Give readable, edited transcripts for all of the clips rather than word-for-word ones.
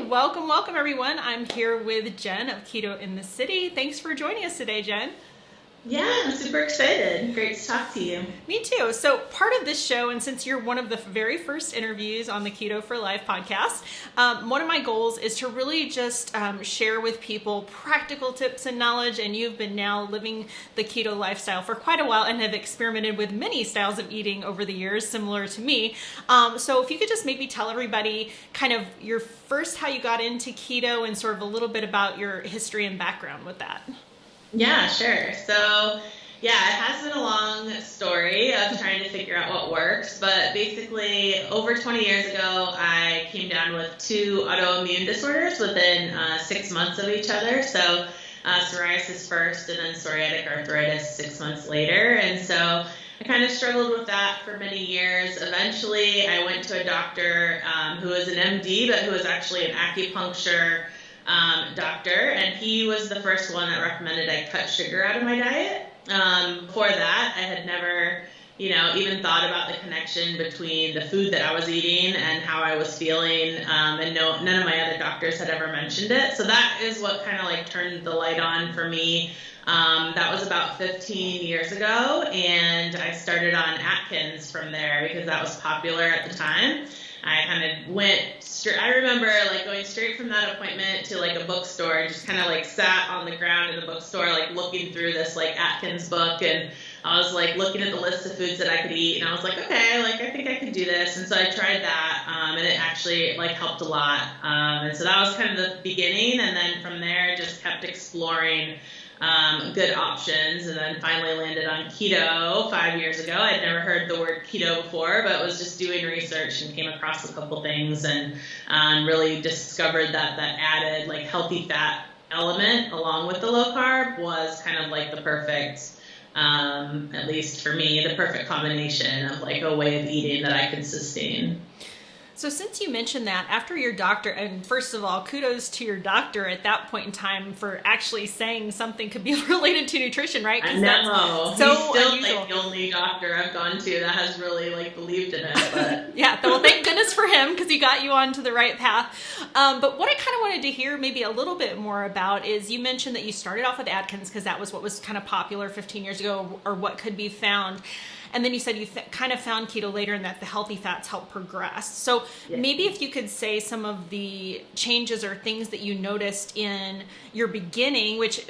Welcome everyone. I'm here with Jen of Keto in the City. Thanks for joining us today, Jen. Yeah, I'm super excited. Great to talk to you. Me too. So part of this show, and since you're one of the very first interviews on the Keto for Life podcast, one of my goals is to really just share with people practical tips and knowledge. And you've been now living the keto lifestyle for quite a while and have experimented with many styles of eating over the years, similar to me. So if you could just maybe tell everybody kind of your first, how you got into keto and sort of a little bit about your history and background with that. Yeah, sure. So, yeah, it has been a long story of trying to figure out what works, but basically over 20 years ago, I came down with two autoimmune disorders within 6 months of each other. So, psoriasis first and then psoriatic arthritis 6 months later. And so I kind of struggled with that for many years. Eventually, I went to a doctor who was an MD, but who was actually an acupuncture doctor, and he was the first one that recommended I cut sugar out of my diet. Before that, I had never, even thought about the connection between the food that I was eating and how I was feeling, and none of my other doctors had ever mentioned it. So that is what kind of like turned the light on for me. That was about 15 years ago, and I started on Atkins from there because that was popular at the time. I kind of went straight. I remember like going straight from that appointment to like a bookstore and just kind of like sat on the ground in the bookstore, like looking through this like Atkins book, and I was like looking at the list of foods that I could eat, and I was like, okay, like I think I could do this, and so I tried that, and it actually like helped a lot, and so that was kind of the beginning, and then from there just kept exploring good options, and then finally landed on keto 5 years ago. I'd never heard the word keto before, but was just doing research and came across a couple things, and really discovered that added like healthy fat element along with the low carb was kind of like the perfect, at least for me, the perfect combination of like a way of eating that I could sustain. So since you mentioned that, after your doctor, and first of all, kudos to your doctor at that point in time for actually saying something could be related to nutrition, right? I know. So he's still unusual. like the only doctor I've gone to that has really like believed in it. But yeah, well, thank goodness for him because he got you onto the right path. But what I kind of wanted to hear maybe a little bit more about is you mentioned that you started off with Atkins because that was what was kind of popular 15 years ago, or what could be found. And then you said you kind of found keto later and that the healthy fats help progress. So maybe if you could say some of the changes or things that you noticed in your beginning, which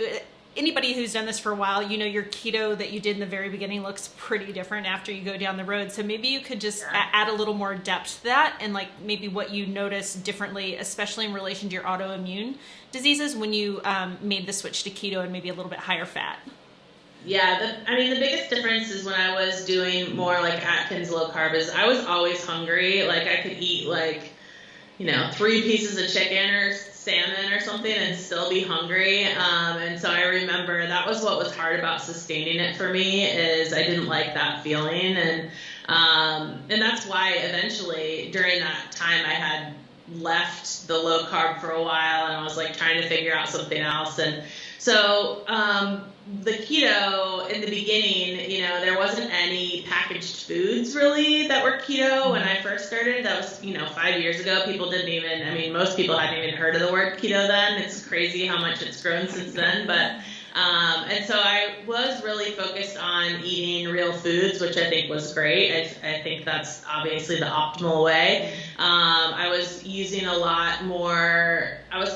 anybody who's done this for a while, your keto that you did in the very beginning looks pretty different after you go down the road. So maybe you could just add a little more depth to that, and like maybe what you noticed differently, especially in relation to your autoimmune diseases when you made the switch to keto and maybe a little bit higher fat. Yeah, the biggest difference is when I was doing more like Atkins low carb is I was always hungry. Like I could eat like, 3 pieces of chicken or salmon or something and still be hungry. And so I remember that was what was hard about sustaining it for me, is I didn't like that feeling. And that's why eventually during that time I had left the low carb for a while, and I was like trying to figure out something else. And so the keto in the beginning, there wasn't any packaged foods really that were keto when I first started. That was, 5 years ago. People didn't even, most people hadn't even heard of the word keto then. It's crazy how much it's grown since then. But, and so I was really focused on eating real foods, which I think was great. I think that's obviously the optimal way. I was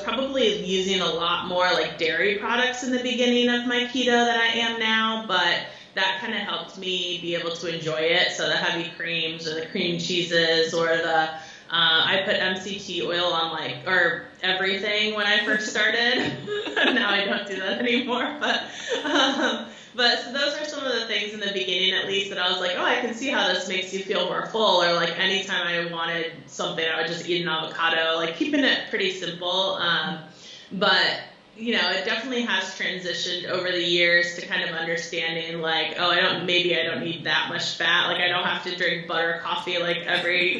probably using a lot more like dairy products in the beginning of my keto than I am now, but that kind of helped me be able to enjoy it. So the heavy creams or the cream cheeses or I put MCT oil on everything when I first started. Now I don't do that anymore, but so those are some of the things in the beginning, at least, that I was like, oh, I can see how this makes you feel more full. Or like anytime I wanted something, I would just eat an avocado, like keeping it pretty simple. But it definitely has transitioned over the years to kind of understanding like, oh, I don't need that much fat. Like I don't have to drink butter coffee like every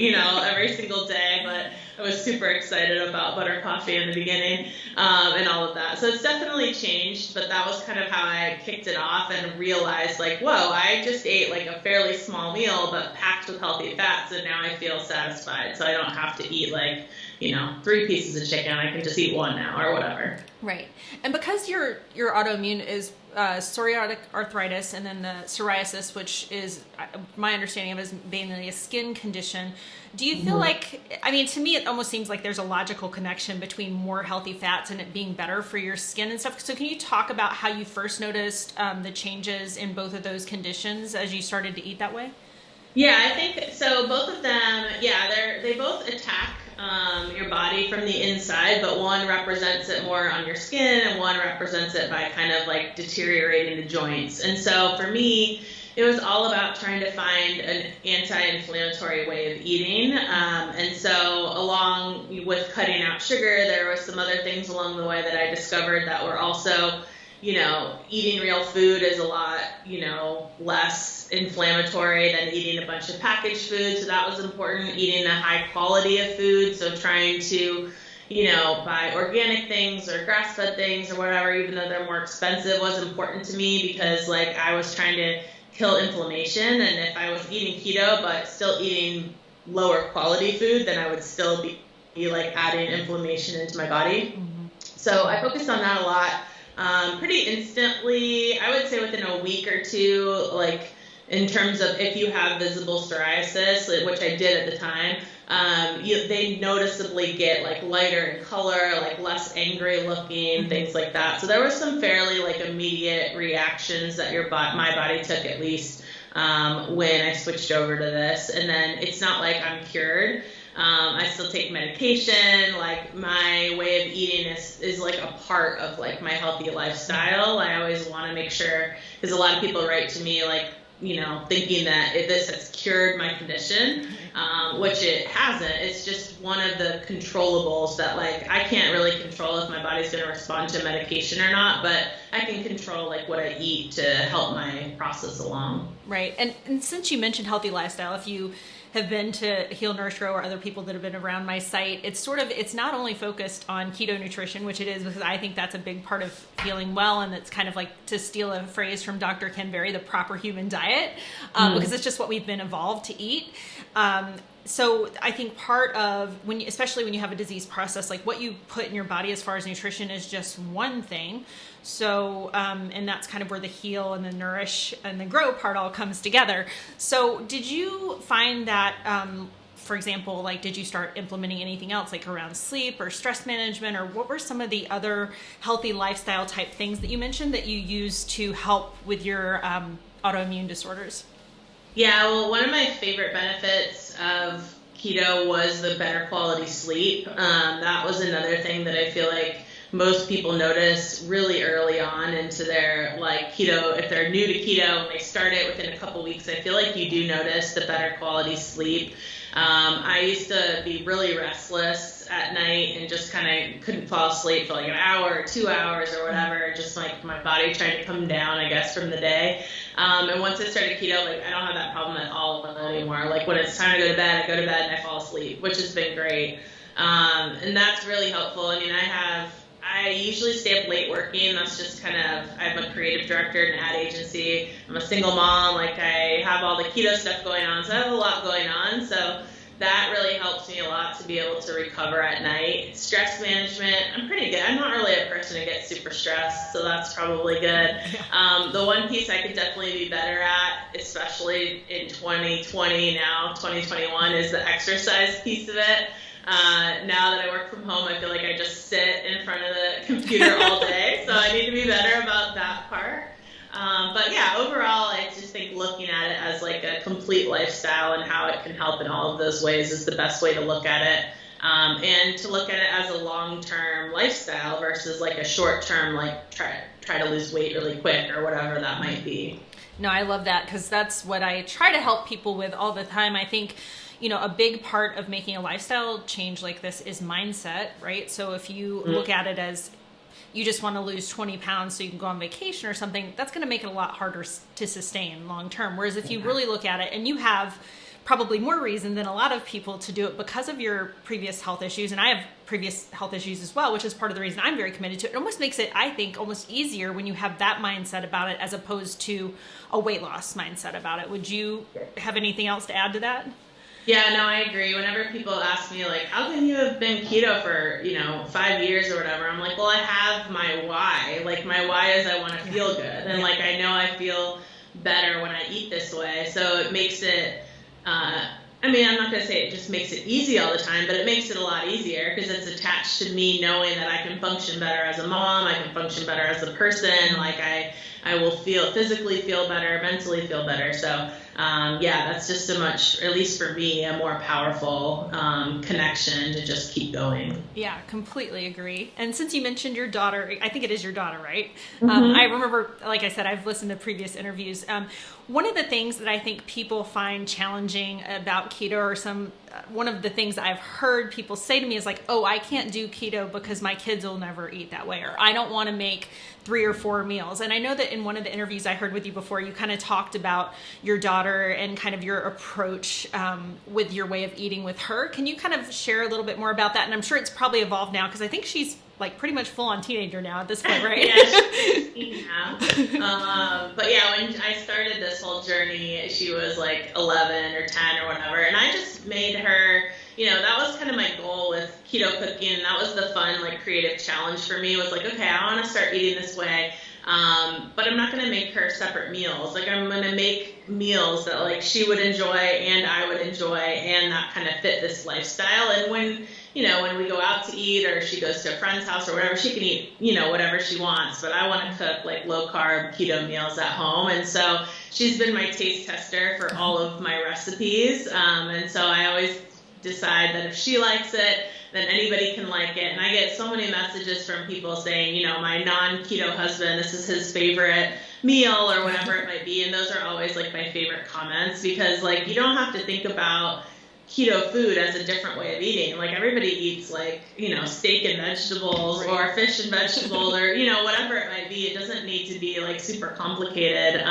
single day, but I was super excited about butter coffee in the beginning, and all of that. So it's definitely changed, but that was kind of how I kicked it off and realized like, whoa, I just ate like a fairly small meal, but packed with healthy fats, and now I feel satisfied. So I don't have to eat like, 3 pieces of chicken. I can just eat one now or whatever. Right. And because your autoimmune is psoriatic arthritis and then the psoriasis, which is my understanding of as mainly a skin condition, do you feel like, I mean, to me, it almost seems like there's a logical connection between more healthy fats and it being better for your skin and stuff. So can you talk about how you first noticed the changes in both of those conditions as you started to eat that way? Yeah, I think so. Both of them, they both attack your body from the inside, but one represents it more on your skin, and one represents it by kind of like deteriorating the joints. And so for me, it was all about trying to find an anti-inflammatory way of eating. And so along with cutting out sugar, there were some other things along the way that I discovered that were also, eating real food is a lot, less inflammatory than eating a bunch of packaged food. So that was important, eating the high quality of food. So trying to, buy organic things or grass-fed things or whatever, even though they're more expensive, was important to me because like I was trying to kill inflammation. And if I was eating keto, but still eating lower quality food, then I would still be like adding inflammation into my body. Mm-hmm. So I focused on that a lot. Pretty instantly, I would say within a week or two, like in terms of if you have visible psoriasis, which I did at the time, they noticeably get like lighter in color, like less angry looking, things like that. So there was some fairly like immediate reactions that my body took at least when I switched over to this. And then it's not like I'm cured. I still take medication. Like my way of eating is like a part of like my healthy lifestyle. I always want to make sure, because a lot of people write to me like, thinking that this has cured my condition, which it hasn't. It's just one of the controllables that like I can't really control if my body's going to respond to medication or not, but I can control like what I eat to help my process along. Right. And since you mentioned healthy lifestyle, if you have been to Heal, Nourish, Grow or other people that have been around my site, it's not only focused on keto nutrition, which it is because I think that's a big part of feeling well, and it's kind of like, to steal a phrase from Dr. Ken Berry, the proper human diet, because it's just what we've been evolved to eat. So I think part of especially when you have a disease process, like what you put in your body as far as nutrition is just one thing. So, and that's kind of where the heal and the nourish and the grow part all comes together. So did you find that, for example, like, did you start implementing anything else like around sleep or stress management, or what were some of the other healthy lifestyle type things that you mentioned that you use to help with your autoimmune disorders? Yeah, well, one of my favorite benefits of keto was the better quality sleep. That was another thing that I feel like most people notice really early on into their like keto. If they're new to keto and they start it within a couple weeks, I feel like you do notice the better quality sleep. I used to be really restless at night and just kind of couldn't fall asleep for like an hour or 2 hours or whatever, just like my body trying to come down, I guess, from the day. And once I started keto, like I don't have that problem at all anymore. Like when it's time to go to bed, I go to bed and I fall asleep, which has been great. And that's really helpful. I mean, I usually stay up late working. That's just kind of, I'm a creative director in an ad agency. I'm a single mom. Like I have all the keto stuff going on. So I have a lot going on. So that really helps me a lot to be able to recover at night. Stress management, I'm pretty good. I'm not really a person who gets super stressed, so that's probably good. The one piece I could definitely be better at, especially in 2020 now, 2021, is the exercise piece of it. Now that I work from home, I feel like I just sit in front of the computer all day, so I need to be better about that part. But yeah, overall, I just think looking at it as like a complete lifestyle and how it can help in all of those ways is the best way to look at it. And to look at it as a long-term lifestyle versus like a short-term, like try to lose weight really quick or whatever that might be. No, I love that because that's what I try to help people with all the time. I think, a big part of making a lifestyle change like this is mindset, right? So if you look at it as you just want to lose 20 pounds so you can go on vacation or something, that's going to make it a lot harder to sustain long term. Whereas if you really look at it and you have probably more reason than a lot of people to do it because of your previous health issues. And I have previous health issues as well, which is part of the reason I'm very committed to it. It almost makes it, I think, almost easier when you have that mindset about it as opposed to a weight loss mindset about it. Would you have anything else to add to that? Yeah, no, I agree. Whenever people ask me, like, how can you have been keto for, 5 years or whatever, I'm like, well, I have my why. Like, my why is I want to feel good. And, like, I know I feel better when I eat this way. So it makes it, I'm not going to say it just makes it easy all the time, but it makes it a lot easier because it's attached to me knowing that I can function better as a mom, I can function better as a person, like I will physically feel better, mentally feel better. So that's just so much, at least for me, a more powerful connection to just keep going. Yeah, completely agree. And since you mentioned your daughter, I think it is your daughter, right? Mm-hmm. I remember, like I said, I've listened to previous interviews. One of the things that I think people find challenging about keto, or one of the things I've heard people say to me is like, oh, I can't do keto because my kids will never eat that way, or I don't want to make 3 or 4 meals. And I know that in one of the interviews I heard with you before, you kind of talked about your daughter and kind of your approach with your way of eating with her. Can you kind of share a little bit more about that? And I'm sure it's probably evolved now because I think she's like pretty much full on teenager now at this point, right? Yeah, she's 16 now. But yeah, when I started this whole journey, she was like 11 or 10 or whatever. And I just made her, that was kind of my goal with keto cooking. And that was the fun, like, creative challenge for me, was like, okay, I want to start eating this way. But I'm not going to make her separate meals. Like, I'm going to make meals that, like, she would enjoy and I would enjoy and that kind of fit this lifestyle. And when we go out to eat or she goes to a friend's house or whatever, she can eat, whatever she wants. But I want to cook, like, low-carb keto meals at home. And so she's been my taste tester for all of my recipes. And so I always decide that if she likes it, then anybody can like it. And I get so many messages from people saying, my non-keto husband, this is his favorite meal or whatever it might be. And those are always, like, my favorite comments because, like, you don't have to think about keto food as a different way of eating. Like, everybody eats, like, steak and vegetables or fish and vegetables or, whatever it might be. It doesn't need to be, like, super complicated.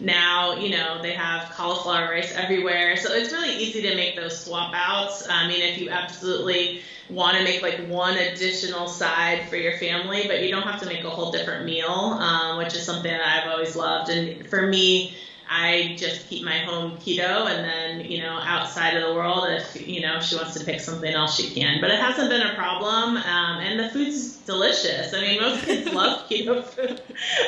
Now, they have cauliflower rice everywhere. So it's really easy to make those swap outs. If you absolutely want to make, like, one additional side for your family, but you don't have to make a whole different meal, which is something that I've always loved. And for me, I just keep my home keto, and then, outside of the world, if, she wants to pick something else, she can. But it hasn't been a problem, and the food's delicious. Most kids love keto food,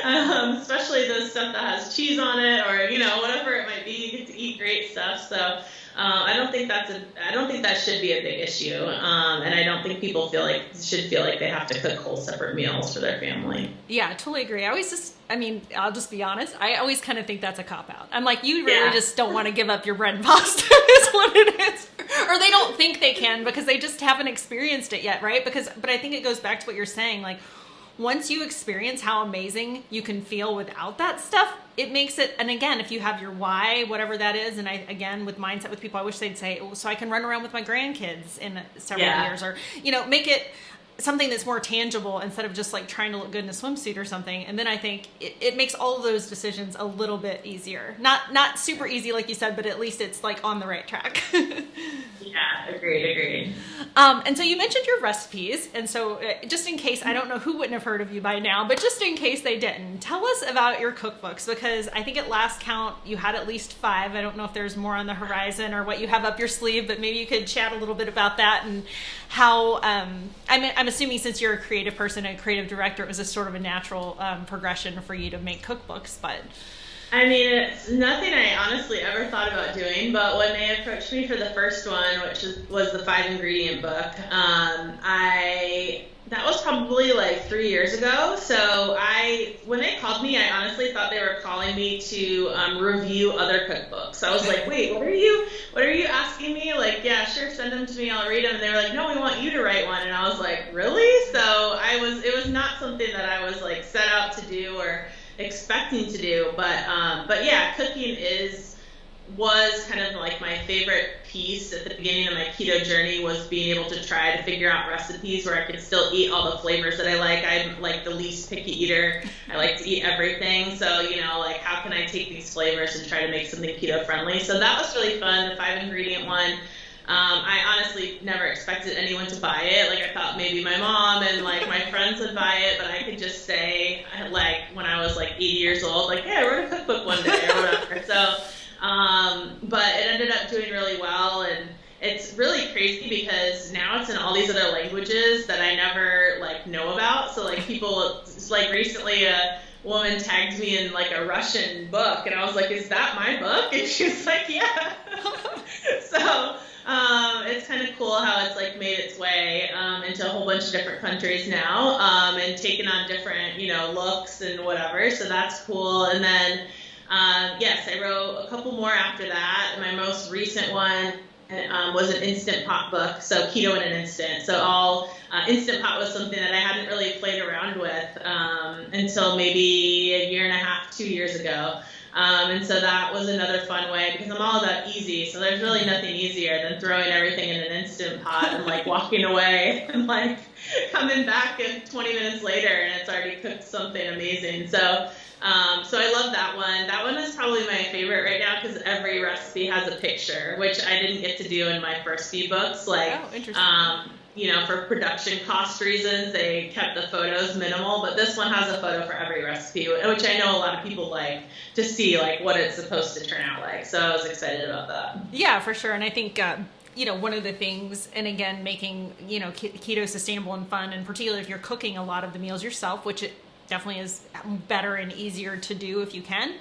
especially the stuff that has cheese on it or, whatever it might be. You get to eat great stuff. So I don't think that should be a big issue, and I don't think people should feel like they have to cook whole separate meals for their family. Yeah, I totally agree. I'll just be honest. I always kind of think that's a cop-out. I'm like, you really just don't want to give up your bread and pasta is what it is. Or they don't think they can because they just haven't experienced it yet, right? But I think it goes back to what you're saying. Like, once you experience how amazing you can feel without that stuff, it makes it, and again, if you have your why, whatever that is, and again, with mindset with people, I wish they'd say, so I can run around with my grandkids in several years, or, make it something that's more tangible instead of just like trying to look good in a swimsuit or something. And then I think it makes all of those decisions a little bit easier. Not super easy, like you said, but at least it's like on the right track. Yeah, agreed. And so you mentioned your recipes. And so just in case, I don't know who wouldn't have heard of you by now, but just in case they didn't, tell us about your cookbooks, because I think at last count you had at least 5. I don't know if there's more on the horizon or what you have up your sleeve, but maybe you could chat a little bit about that and how, I'm assuming since you're a creative person, a creative director, it was a sort of a natural progression for you to make cookbooks, but... It's nothing I honestly ever thought about doing, but when they approached me for the first one, which was the 5-ingredient book, that was probably like 3 years ago. So when they called me, I honestly thought they were calling me to review other cookbooks. I was like, wait, what are you asking me? Like, yeah, sure, send them to me, I'll read them. And they were like, no, we want you to write one. And I was like, really? So it was not something that I was like set out to do or expecting to do, but yeah, cooking is was kind of like my favorite piece at the beginning of my keto journey was being able to try to figure out recipes where I could still eat all the flavors that I like. I'm like the least picky eater. I like to eat everything. So, like how can I take these flavors and try to make something keto friendly? So that was really fun, the 5-ingredient one. I honestly never expected anyone to buy it. Like I thought maybe my mom and like my friends would buy it, but I could just say like when I was like 80 years old, like, hey, I wrote a cookbook one day or whatever. So, but it ended up doing really well, and it's really crazy because now it's in all these other languages that I never like know about. So like people, like recently a woman tagged me in like a Russian book, and I was like, is that my book? And she was like, yeah. So it's kind of cool how it's like made its way into a whole bunch of different countries now, and taken on different looks and whatever. So that's cool. And then yes, I wrote a couple more after that. My most recent one was an Instant Pot book, so keto in an instant. So Instant Pot was something that I hadn't really played around with until maybe a year and a half, 2 years ago. And so that was another fun way because I'm all about easy. So there's really nothing easier than throwing everything in an Instant Pot and like walking away and like coming back 20 minutes later and it's already cooked something amazing. So I love that one. That one is probably my favorite right now because every recipe has a picture, which I didn't get to do in my first few books. Like, for production cost reasons, they kept the photos minimal, but this one has a photo for every recipe, which I know a lot of people like to see like what it's supposed to turn out like. So I was excited about that. Yeah, for sure. And I think, one of the things, and again, making, keto sustainable and fun, and particularly if you're cooking a lot of the meals yourself, which it definitely is better and easier to do if you can.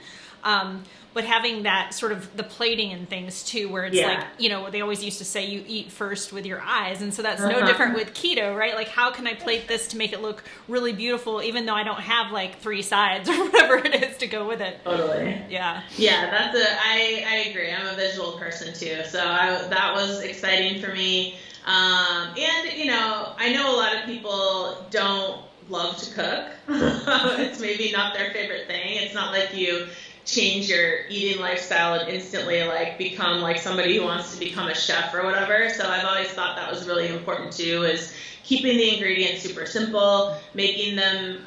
But having that sort of the plating and things too, where it's like, they always used to say you eat first with your eyes. And so that's no different with keto, right? Like, how can I plate this to make it look really beautiful, even though I don't have like 3 sides or whatever it is to go with it? Totally. Yeah. Yeah, I agree. I'm a visual person too. So that was exciting for me. And, I know a lot of people don't love to cook. It's maybe not their favorite thing. It's not like you change your eating lifestyle and instantly like become like somebody who wants to become a chef or whatever. So I've always thought that was really important too, is keeping the ingredients super simple, making them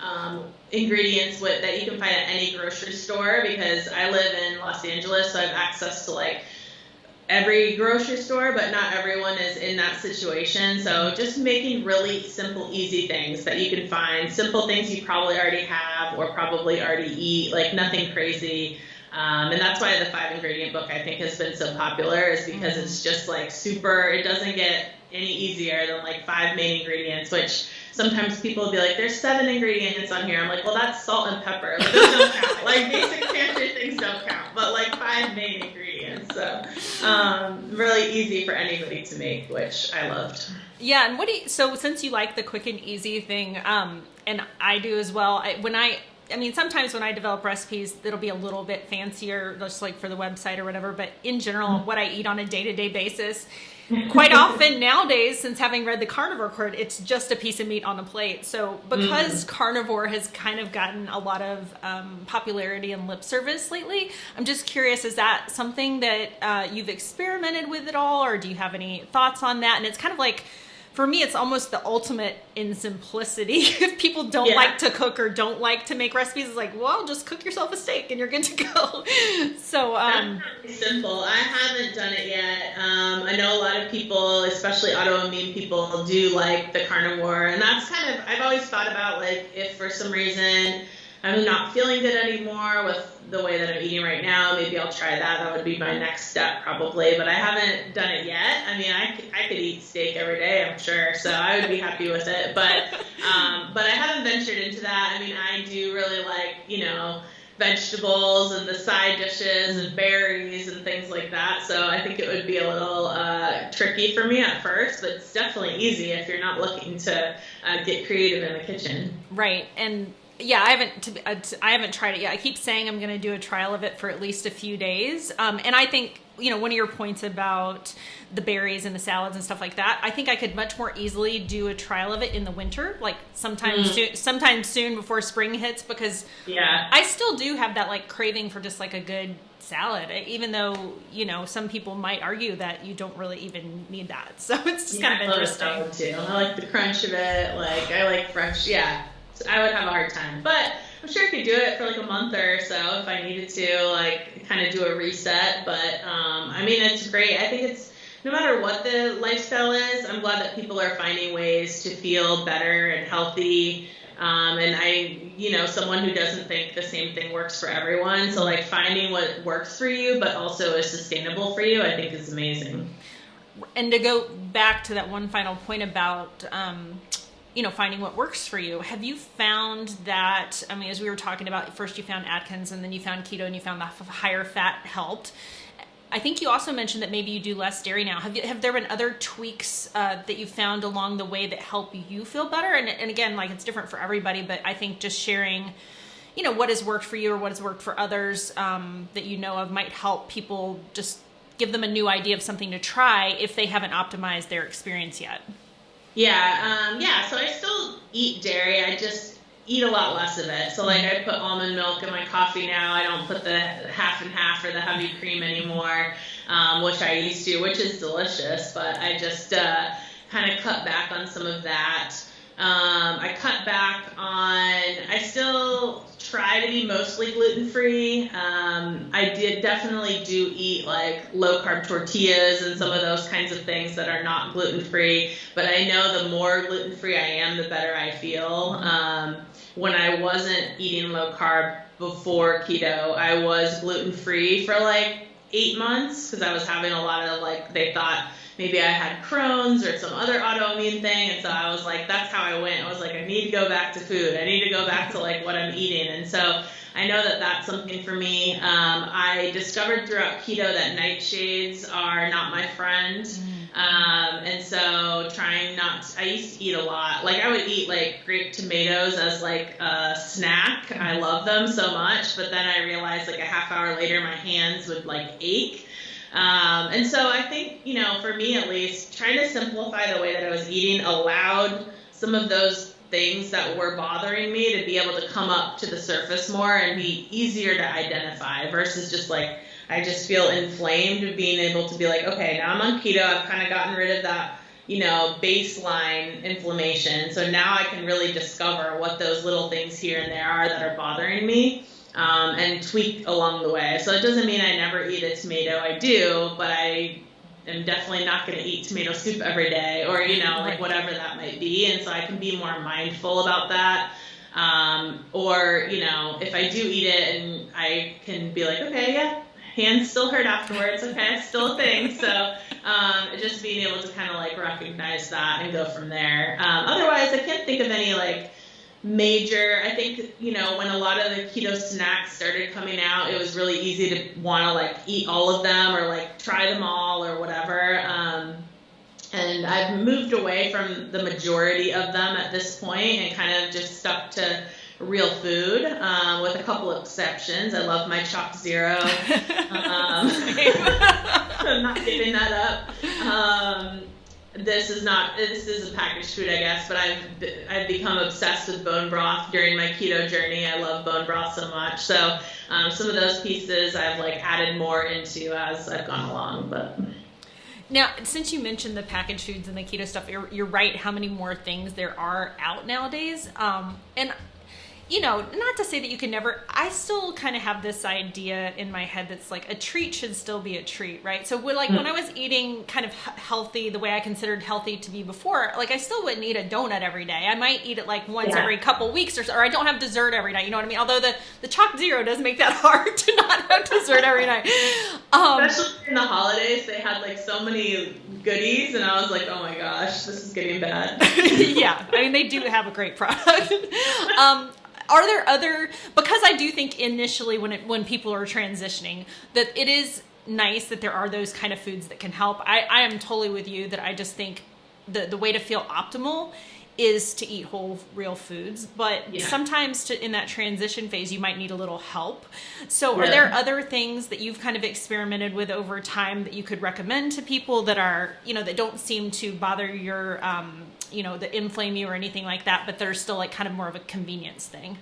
ingredients that you can find at any grocery store, because I live in Los Angeles, so I have access to like every grocery store, but not everyone is in that situation. So just making really simple, easy things that you can find, simple things you probably already have or probably already eat, like nothing crazy. And that's why the 5-ingredient book I think has been so popular, is because it's just like super, it doesn't get any easier than like 5 main ingredients, which sometimes people will be like, there's 7 ingredients on here. I'm like, well, that's salt and pepper. Like, those don't count. Like basic pantry things don't count, but like 5 main ingredients. So really easy for anybody to make, which I loved. Yeah. And so since you like the quick and easy thing, and I do as well, sometimes when I develop recipes, it'll be a little bit fancier, just like for the website or whatever. But in general, what I eat on a day-to-day basis, quite often nowadays, since having read the Carnivore Code, it's just a piece of meat on a plate. So because carnivore has kind of gotten a lot of popularity and lip service lately, I'm just curious, is that something that you've experimented with at all, or do you have any thoughts on that? And it's kind of like, for me, it's almost the ultimate in simplicity. If people don't like to cook or don't like to make recipes, it's like, well, just cook yourself a steak and you're good to go. So that's pretty simple. I haven't done it yet. I know a lot of people, especially autoimmune people, do like the carnivore, and that's kind of, I've always thought about like, if for some reason I'm not feeling good anymore with the way that I'm eating right now, maybe I'll try that. That would be my next step probably, but I haven't done it yet. I mean, I could eat steak every day, I'm sure, so I would be happy with it, but I haven't ventured into that. I mean, I do really like, vegetables and the side dishes and berries and things like that, so I think it would be a little tricky for me at first, but it's definitely easy if you're not looking to get creative in the kitchen. Right. And yeah, I haven't tried it yet. I keep saying I'm going to do a trial of it for at least a few days. And I think one of your points about the berries and the salads and stuff like that, I think I could much more easily do a trial of it in the winter, like sometime soon before spring hits, because I still do have that like craving for just like a good salad, even though, some people might argue that you don't really even need that. So it's just kind of interesting. I love too. I like the crunch of it. Like, I like fresh. Yeah. So I would have a hard time, but I'm sure I could do it for like a month or so if I needed to, like, kind of do a reset. But, it's great. I think it's, no matter what the lifestyle is, I'm glad that people are finding ways to feel better and healthy. And I, someone who doesn't think the same thing works for everyone. So like finding what works for you, but also is sustainable for you, I think is amazing. And to go back to that one final point about, finding what works for you. Have you found that, as we were talking about, first you found Atkins and then you found keto and you found the higher fat helped. I think you also mentioned that maybe you do less dairy now. Have there been other tweaks that you found along the way that help you feel better? And again, like it's different for everybody, but I think just sharing, what has worked for you or what has worked for others that you know of might help people, just give them a new idea of something to try if they haven't optimized their experience yet. Yeah. So I still eat dairy. I just eat a lot less of it. So like I put almond milk in my coffee now. I don't put the half and half or the heavy cream anymore, which I used to, which is delicious. But I just kind of cut back on some of that. I cut back on, I still try to be mostly gluten-free. I definitely do eat like low-carb tortillas and some of those kinds of things that are not gluten-free, but I know the more gluten-free I am, the better I feel. When I wasn't eating low-carb before keto, I was gluten-free for like 8 months because I was having a lot of like, they thought maybe I had Crohn's or some other autoimmune thing. And so I was like, that's how I went. I was like, I need to go back to food. I need to go back to like what I'm eating. And so I know that that's something for me. I discovered throughout keto that nightshades are not my friend. And so I used to eat a lot. Like I would eat like grape tomatoes as like a snack. I love them so much. But then I realized like a half hour later, my hands would like ache. And so I think, for me at least, trying to simplify the way that I was eating allowed some of those things that were bothering me to be able to come up to the surface more and be easier to identify versus just like, I just feel inflamed being able to be like, okay, now I'm on keto. I've kind of gotten rid of that, baseline inflammation. So now I can really discover what those little things here and there are that are bothering me. And tweak along the way. So it doesn't mean I never eat a tomato. I do, but I am definitely not going to eat tomato soup every day or, like whatever that might be. And so I can be more mindful about that. Or, if I do eat it and I can be like, okay, yeah, hands still hurt afterwards. Okay, it's still a thing. So just being able to kind of like recognize that and go from there. Otherwise, I can't think of any like major, I think, when a lot of the keto snacks started coming out, it was really easy to want to like eat all of them or like try them all or whatever. And I've moved away from the majority of them at this point and kind of just stuck to real food, with a couple of exceptions. I love my Choc Zero. I'm not giving that up. This is a packaged food, I guess, but I've become obsessed with bone broth during my keto journey. I love bone broth so much. So some of those pieces I've like added more into as I've gone along. But now, since you mentioned the packaged foods and the keto stuff, you're right how many more things there are out nowadays. And not to say that you can never, I still kind of have this idea in my head that's like a treat should still be a treat, right? So when I was eating kind of healthy, the way I considered healthy to be before, like I still wouldn't eat a donut every day. I might eat it like once every couple weeks or I don't have dessert every night, you know what I mean? Although the Choc Zero does make that hard to not have dessert every night. Especially in the holidays, they had like so many goodies and I was like, oh my gosh, this is getting bad. Yeah, they do have a great product. Are there other, because I do think initially when people are transitioning that it is nice that there are those kind of foods that can help. I am totally with you that I just think the way to feel optimal is to eat whole, real foods, but Yeah. sometimes in that transition phase, you might need a little help. So are Yeah. there other things that you've kind of experimented with over time that you could recommend to people that are, that don't seem to bother your, that inflame you or anything like that, but they're still like kind of more of a convenience thing?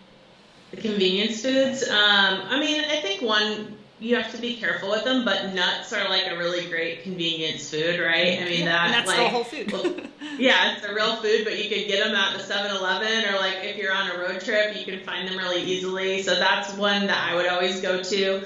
The convenience foods. I think one, you have to be careful with them, but nuts are like a really great convenience food, right? I mean, and that's like, still whole food. well, yeah, it's a real food, but you could get them at the 7-Eleven, or like if you're on a road trip, you can find them really easily. So that's one that I would always go to,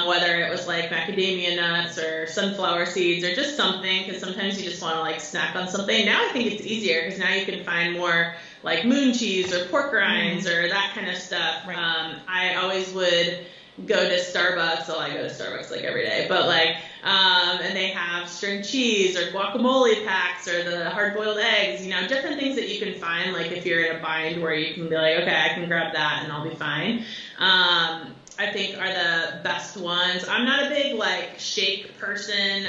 whether it was like macadamia nuts or sunflower seeds or just something, because sometimes you just want to like snack on something. Now I think it's easier because now you can find more like moon cheese or pork rinds or that kind of stuff. Right. I always would go to Starbucks. Well, I go to Starbucks like every day, but like, and they have string cheese or guacamole packs or the hard-boiled eggs, different things that you can find, like if you're in a bind where you can be like, okay, I can grab that and I'll be fine. I think are the best ones. I'm not a big like shake person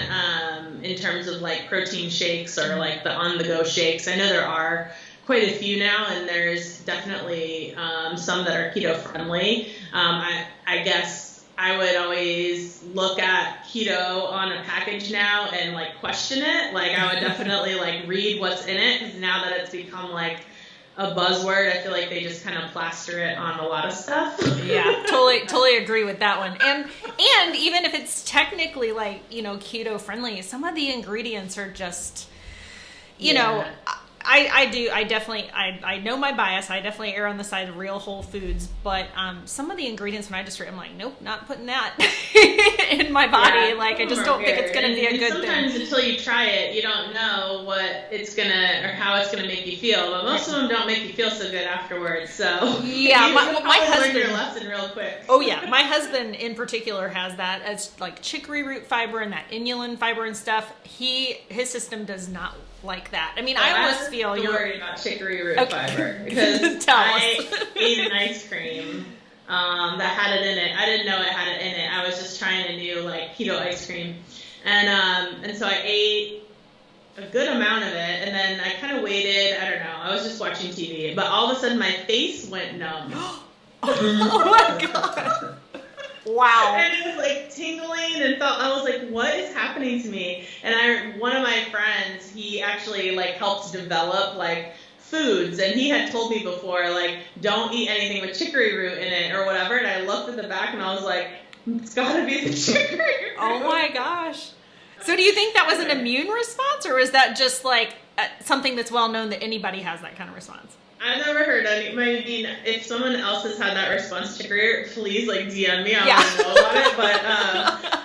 in terms of like protein shakes or like the on-the-go shakes. I know there are quite a few now, and there's definitely some that are keto friendly. I guess I would always look at keto on a package now and like question it. Like I would definitely like read what's in it, because now that it's become like a buzzword, I feel like they just kind of plaster it on a lot of stuff. Yeah, totally agree with that one. And even if it's technically like, keto friendly, some of the ingredients are just, I know my bias. I definitely err on the side of real whole foods, but some of the ingredients, when I just read, I'm like, nope, not putting that in my body. Yeah, like, I just don't think it's going to be a good sometimes thing. until you try it, you don't know what it's gonna or how it's gonna make you feel. But most of them don't make you feel so good afterwards. So yeah, you my learn husband your lesson real quick. Oh yeah, my husband in particular has that as like chicory root fiber and that inulin fiber and stuff. His system does not like that. I mean, I almost feel you're worried about chicory root Okay. fiber because Tell I us. ate an ice cream that had it in it. I didn't know it had it in it. I was just trying a new like keto ice cream, and so I ate a good amount of it, and then I kind of waited. I don't know. I was just watching TV, but all of a sudden my face went numb. Oh my god. Wow. And it was like tingling and I was like, what is happening to me? And one of my friends, he actually like helped develop like foods, and he had told me before, like, don't eat anything with chicory root in it or whatever. And I looked at the back and I was like, it's gotta be the chicory root. Oh my gosh. So do you think that was an immune response, or is that just like something that's well known that anybody has that kind of response? I've never heard anybody. I mean, if someone else has had that response to chicory root, please like DM me. I want to know about it. But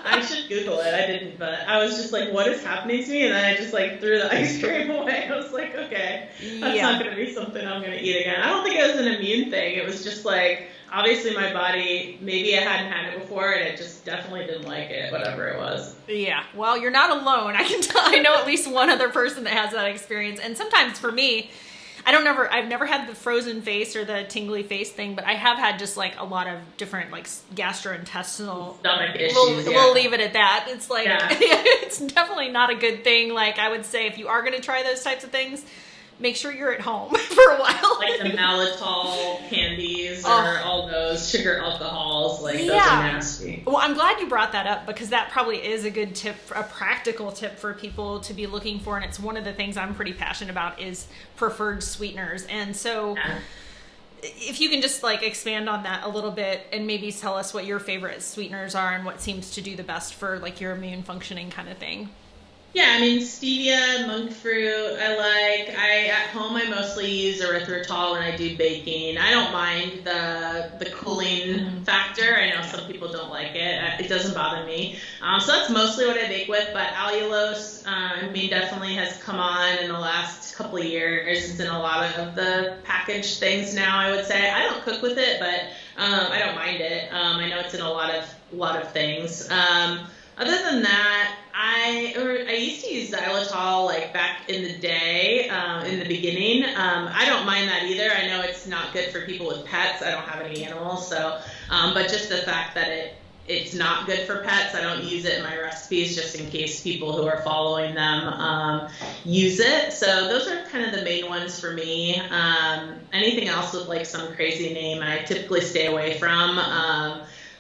I should Google it. I didn't, but I was just like, what is happening to me? And then I just like threw the ice cream away. I was like, okay, that's not going to be something I'm going to eat again. I don't think it was an immune thing. It was just like, obviously my body, maybe I hadn't had it before and it just definitely didn't like it, whatever it was. Yeah, well, you're not alone. I can tell. I know at least one other person that has that experience. And sometimes for me, I've never had the frozen face or the tingly face thing, but I have had just like a lot of different like gastrointestinal stomach issues. We'll leave it at that. It's like, Yeah. It's definitely not a good thing. Like I would say, if you are going to try those types of things, make sure you're at home for a while. Like the maltitol candies or all those sugar alcohols, like those are nasty. Well, I'm glad you brought that up, because that probably is a good tip, a practical tip for people to be looking for. And it's one of the things I'm pretty passionate about is preferred sweeteners. And so if you can just like expand on that a little bit and maybe tell us what your favorite sweeteners are and what seems to do the best for like your immune functioning kind of thing. Yeah, I mean, stevia, monk fruit, at home I mostly use erythritol when I do baking. I don't mind the cooling factor. I know some people don't like it. It doesn't bother me. So that's mostly what I bake with, but allulose, definitely has come on in the last couple of years. It's in a lot of the packaged things now, I would say. I don't cook with it, but I don't mind it. I know it's in a lot of things. Other than that, I used to use xylitol like back in the day, in the beginning. I don't mind that either. I know it's not good for people with pets. I don't have any animals, so but just the fact that it's not good for pets. I don't use it in my recipes just in case people who are following them use it. So those are kind of the main ones for me. Anything else with like some crazy name I typically stay away from.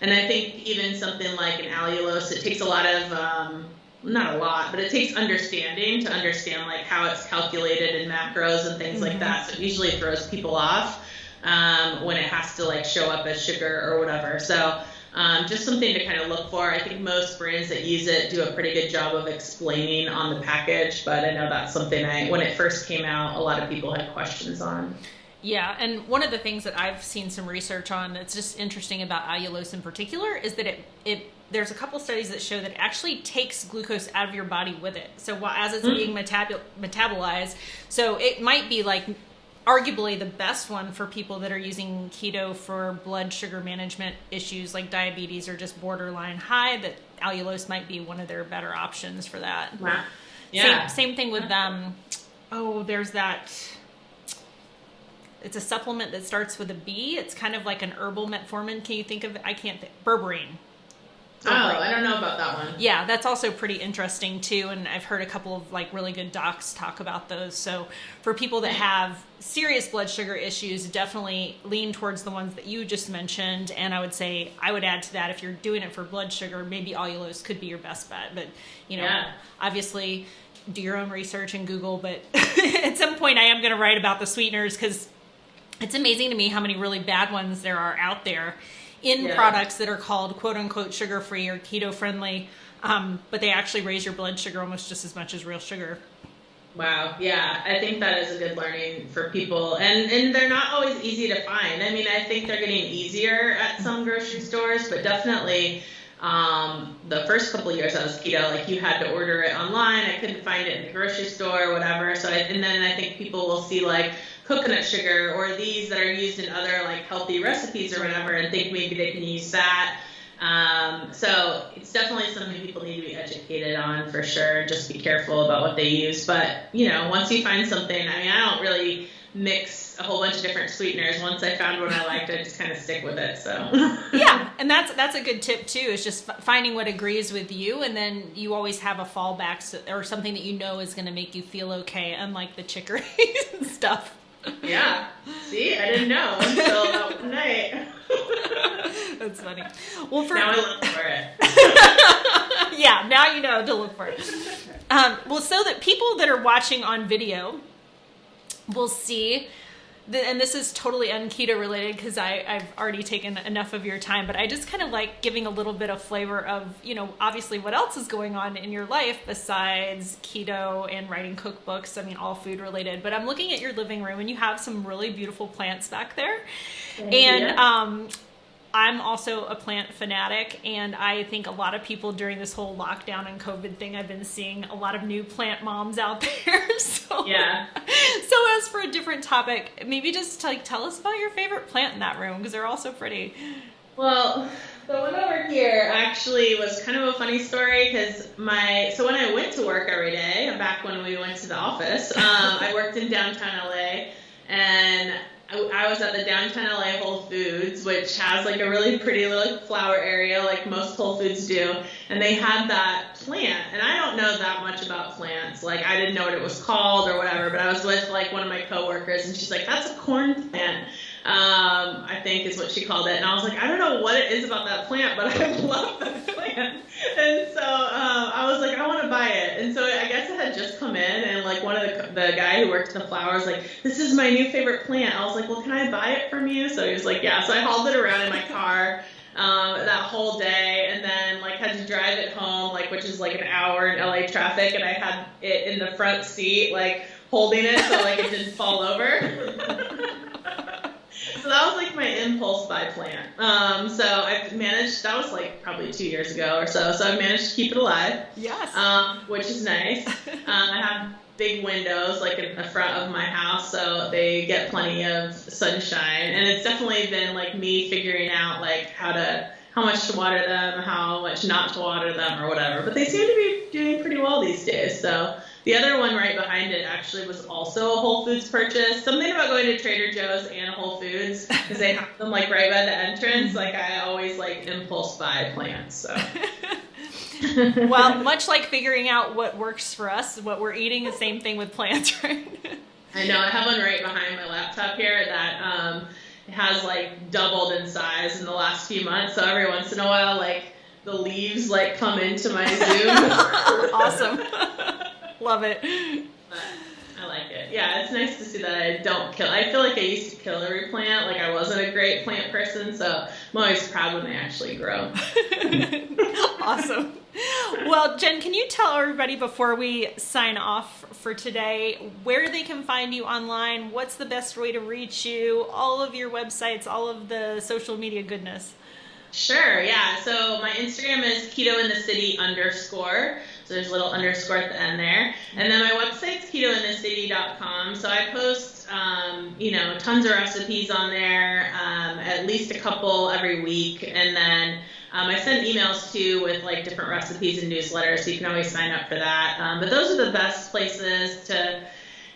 And I think even something like an allulose, it takes a lot of, not a lot, but it takes understanding to understand like how it's calculated in macros and things like that. So it usually throws people off when it has to like show up as sugar or whatever. So just something to kind of look for. I think most brands that use it do a pretty good job of explaining on the package, but I know that's something when it first came out, a lot of people had questions on. Yeah, and one of the things that I've seen some research on that's just interesting about allulose in particular is that there's a couple studies that show that it actually takes glucose out of your body with it. So as it's being metabolized, so it might be like arguably the best one for people that are using keto for blood sugar management issues like diabetes or just borderline high, that allulose might be one of their better options for that. Wow. Yeah. Same thing with there's that, it's a supplement that starts with a B. It's kind of like an herbal metformin. Can you think of it? I can't think. Berberine. Oh, I don't know about that one. Yeah, that's also pretty interesting too, and I've heard a couple of like really good docs talk about those. So for people that have serious blood sugar issues, definitely lean towards the ones that you just mentioned, and I would say I would add to that, if you're doing it for blood sugar, maybe allulose could be your best bet. But obviously do your own research and Google, but at some point I am going to write about the sweeteners, because it's amazing to me how many really bad ones there are out there in products that are called quote unquote sugar free or keto friendly, but they actually raise your blood sugar almost just as much as real sugar. Wow. Yeah, I think that is a good learning for people, and they're not always easy to find. I mean, I think they're getting easier at some grocery stores, but definitely the first couple of years I was keto, like you had to order it online. I couldn't find it in the grocery store or whatever. So and then I think people will see like coconut sugar or these that are used in other like healthy recipes or whatever, and think maybe they can use that. So it's definitely something people need to be educated on for sure. Just be careful about what they use. But once you find something, I mean, I don't really mix a whole bunch of different sweeteners. Once I found one I liked, I just kind of stick with it. So yeah, and that's a good tip too, is just finding what agrees with you, and then you always have a fallback or something that is going to make you feel okay, unlike the chicory and stuff. Yeah. See, I didn't know until about night. That's funny. Well, now I look for it. Yeah, now you know to look for it. Well, so that people that are watching on video will see, and this is totally un-keto related because I've already taken enough of your time, but I just kind of like giving a little bit of flavor of, obviously what else is going on in your life besides keto and writing cookbooks. I mean, all food related, but I'm looking at your living room and you have some really beautiful plants back there. I'm also a plant fanatic, and I think a lot of people during this whole lockdown and COVID thing, I've been seeing a lot of new plant moms out there. So as for a different topic, maybe just tell us about your favorite plant in that room, because they're all so pretty. Well, the one over here actually was kind of a funny story, because so when I went to work every day, back when we went to the office, I worked in downtown LA, and I was at the downtown LA Whole Foods, which has like a really pretty little flower area like most Whole Foods do. And they had that plant, and I don't know that much about plants. Like I didn't know what it was called or whatever, but I was with like one of my coworkers, and she's like, "That's a corn plant." I think is what she called it. And I was like, I don't know what it is about that plant, but I love that plant. And so I was like, I want to buy it. And so I guess it had just come in, and like one of the guy who worked in the flowers, like, this is my new favorite plant. I was like, well, can I buy it from you? So he was like, yeah. So I hauled it around in my car that whole day, and then like had to drive it home, like, which is like an hour in LA traffic, and I had it in the front seat, like holding it so like it didn't fall over. So that was like my impulse buy plant. So I've managed, that was like probably 2 years ago or so. So I've managed to keep it alive. Yes. Which is nice. I have big windows like in the front of my house, so they get plenty of sunshine. And it's definitely been like me figuring out like how much to water them, how much not to water them or whatever. But they seem to be doing pretty well these days. So The other one right behind it actually was also a Whole Foods purchase. Something about going to Trader Joe's and Whole Foods, because they have them like right by the entrance. Like I always like impulse buy plants. So. Well, much like figuring out what works for us, what we're eating, the same thing with plants, right? I know. I have one right behind my laptop here that has like doubled in size in the last few months. So every once in a while, like the leaves like come into my Zoom. Awesome. Love it. But I like it. Yeah, it's nice to see that I don't kill. I feel like I used to kill every plant. Like I wasn't a great plant person, so I'm always proud when they actually grow. Awesome. Well, Jen, can you tell everybody before we sign off for today where they can find you online? What's the best way to reach you? All of your websites, all of the social media goodness. Sure, yeah. So my Instagram is ketointhecity_. So there's a little underscore at the end there. And then my website's ketointhecity.com. So I post, tons of recipes on there, at least a couple every week. And then I send emails too with like different recipes and newsletters. So you can always sign up for that. But those are the best places to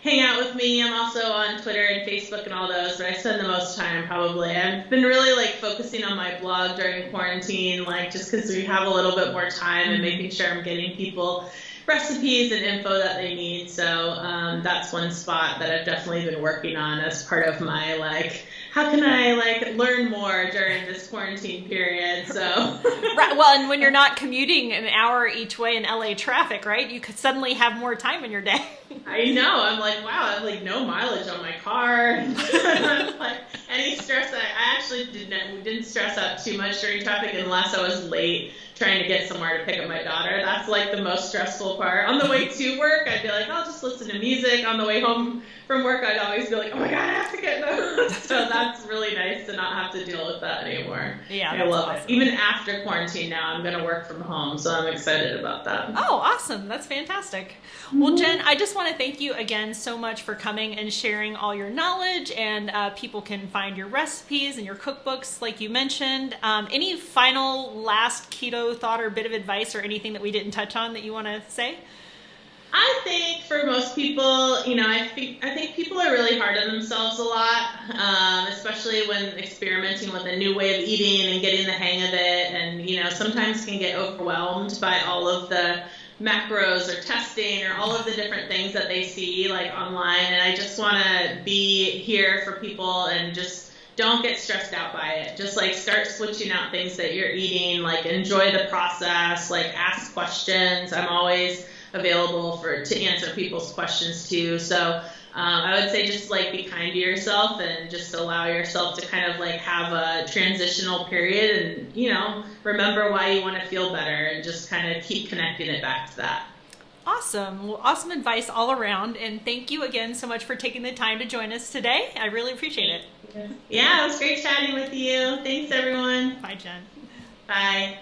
hang out with me. I'm also on Twitter and Facebook and all those, but I spend the most time probably. I've been really like focusing on my blog during quarantine, like just because we have a little bit more time and making sure I'm getting people recipes and info that they need. So that's one spot that I've definitely been working on as part of my like, how can I like learn more during this quarantine period? So right. Well, and when you're not commuting an hour each way in LA traffic, right? You could suddenly have more time in your day. I know. I'm like, wow, I have like no mileage on my car. Like any stress, I actually didn't stress out too much during traffic unless I was late trying to get somewhere to pick up my daughter. That's like the most stressful part. On the way to work, I'd be like, I'll just listen to music. On the way home from work, I'd always be like, oh my God, I have to get those. So that's really nice to not have to deal with that anymore. Yeah, I love awesome. it. Even after quarantine now, I'm going to work from home, so I'm excited about that. Oh, awesome. That's fantastic. Well, Jen, I just want to thank you again so much for coming and sharing all your knowledge, and people can find your recipes and your cookbooks like you mentioned. Any final last keto thought or bit of advice or anything that we didn't touch on that you want to say? I think for most people, I think people are really hard on themselves a lot, especially when experimenting with a new way of eating and getting the hang of it, and sometimes can get overwhelmed by all of the macros or testing or all of the different things that they see like online. And I just want to be here for people and just don't get stressed out by it. Just like start switching out things that you're eating, like enjoy the process, like ask questions. I'm always available to answer people's questions too. So I would say just like be kind to yourself and just allow yourself to kind of like have a transitional period and, remember why you want to feel better and just kind of keep connecting it back to that. Awesome. Well, awesome advice all around. And thank you again so much for taking the time to join us today. I really appreciate it. Yeah, it was great chatting with you. Thanks, everyone. Bye, Jen. Bye.